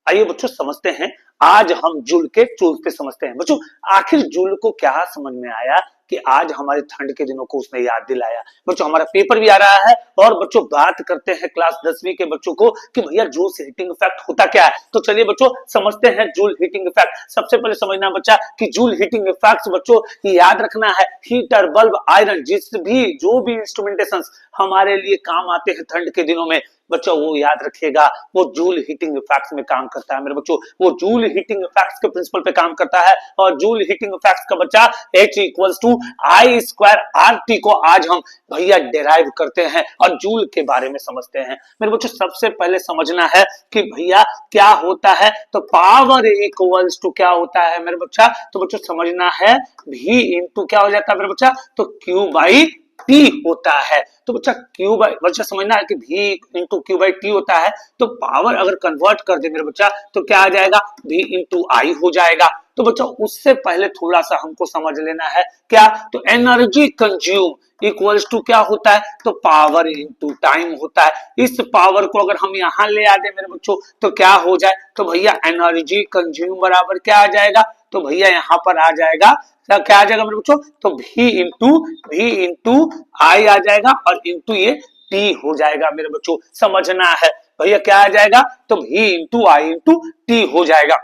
आइए बच्चों समझते हैं। आज हम जूल के चूल पे समझते हैं। बच्चों आखिर जूल को क्या समझ में आया कि आज हमारे ठंड के दिनों को उसने याद दिलाया। बच्चों हमारा पेपर भी आ रहा है और बच्चों बात करते हैं क्लास 10वीं के बच्चों को कि भैया जूल हीटिंग इफेक्ट होता क्या है। तो चलिए बच्चों समझते हैं जूल हीटिंग इफेक्ट। सबसे पहले समझना बच्चा कि जूल हीटिंग इफेक्ट बच्चों याद रखना है हीटर बल्ब आयरन जो भी इंस्ट्रूमेंटेशन हमारे लिए काम आते हैं ठंड के दिनों में बच्चों वो याद रखिएगा वो जूल हीटिंग इफेक्ट में काम करता है मेरे बच्चों। वो जूल हीटिंग इफेक्ट के प्रिंसिपल पे काम करता है और जूल हीटिंग इफेक्ट का बच्चा H equals to I square R T को आज हम भैया डेराइव करते हैं और जूल के बारे में समझते हैं मेरे बच्चों। सबसे पहले समझना है कि भैया क्या होता है तो पावर इक्वल्स टू क्या होता है मेरे बच्चा। तो बच्चों समझना है V इंटू क्या हो जाता है मेरे बच्चा तो Q बाई टी होता है। तो बच्चा क्यू बाई बच्चा समझना है कि V into Q by T होता है। तो पावर अगर कन्वर्ट कर दे मेरे बच्चा तो क्या आ जाएगा V इंटू आई हो जाएगा। तो बच्चा उससे पहले थोड़ा सा हमको समझ लेना है क्या तो एनर्जी कंज्यूम इक्वल्स टू क्या होता है तो पावर इंटू टाइम होता है। इस पावर को अगर हम यहाँ ले आ दे मेरे बच्चों तो क्या हो जाए तो भैया एनर्जी कंज्यूम बराबर क्या आ जाएगा तो भैया यहाँ पर आ जाएगा क्या आ जाएगा मेरे बच्चों तो V इंटू आई आ जाएगा और इंटू ये टी हो जाएगा मेरे बच्चों। समझना है भैया क्या आ जाएगा तो V into I into T हो जाएगा।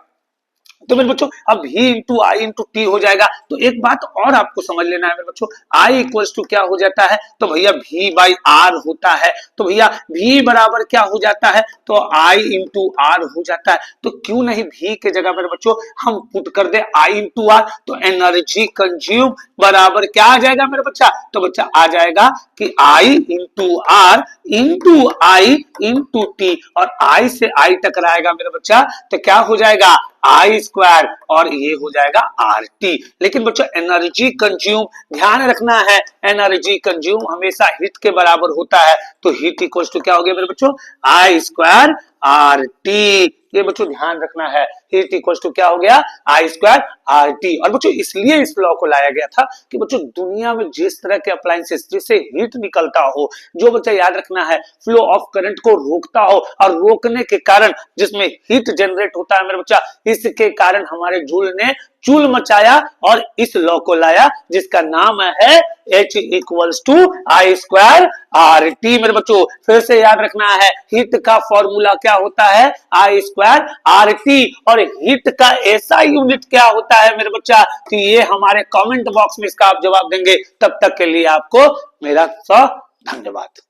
तो मेरे बच्चों अब V into I into T हो जाएगा। तो एक बात और आपको समझ लेना है मेरे बच्चों I इक्वल्स टू क्या हो जाता है तो भैया V बाई आर होता है। तो भैया V बराबर क्या हो जाता है तो I इंटू आर हो जाता है। तो क्यों नहीं V के जगह मेरे बच्चों हम पुट कर दे I इंटू आर तो एनर्जी कंज्यूम बराबर क्या आ जाएगा मेरे बच्चा तो बच्चा आ जाएगा कि I into R into I into T और I से I टकराएगा मेरे बच्चा तो क्या हो जाएगा आई स्क्वायर और ये हो जाएगा आर टी। लेकिन बच्चों एनर्जी कंज्यूम ध्यान रखना है एनर्जी कंज्यूम हमेशा हीट के बराबर होता है। तो हीट इक्वल टू क्या हो गया मेरे बच्चों आई स्क्वायर आर टी। ये बच्चों ध्यान रखना है हीट इक्वल टू क्या हो गया आई स्क्वायर आर टी। और बच्चों इसलिए इस लॉ को लाया गया था कि बच्चों दुनिया में जिस तरह के अप्लायंसेस जिससे हीट निकलता हो जो बच्चा याद रखना है फ्लो ऑफ करंट को रोकता हो और रोकने के कारण जिसमें हीट जनरेट होता है मेरे बच्चा इसके कारण हमारे जूल ने चूल मचाया और इस लॉ को लाया जिसका नाम है H equals to I square R T. मेरे बच्चों फिर से याद रखना है हीट का फॉर्मूला क्या होता है आई स्क्वायर आर टी और हीट का ऐसा यूनिट क्या होता है मेरे बच्चा कि ये हमारे कमेंट बॉक्स में इसका आप जवाब देंगे। तब तक के लिए आपको मेरा धन्यवाद।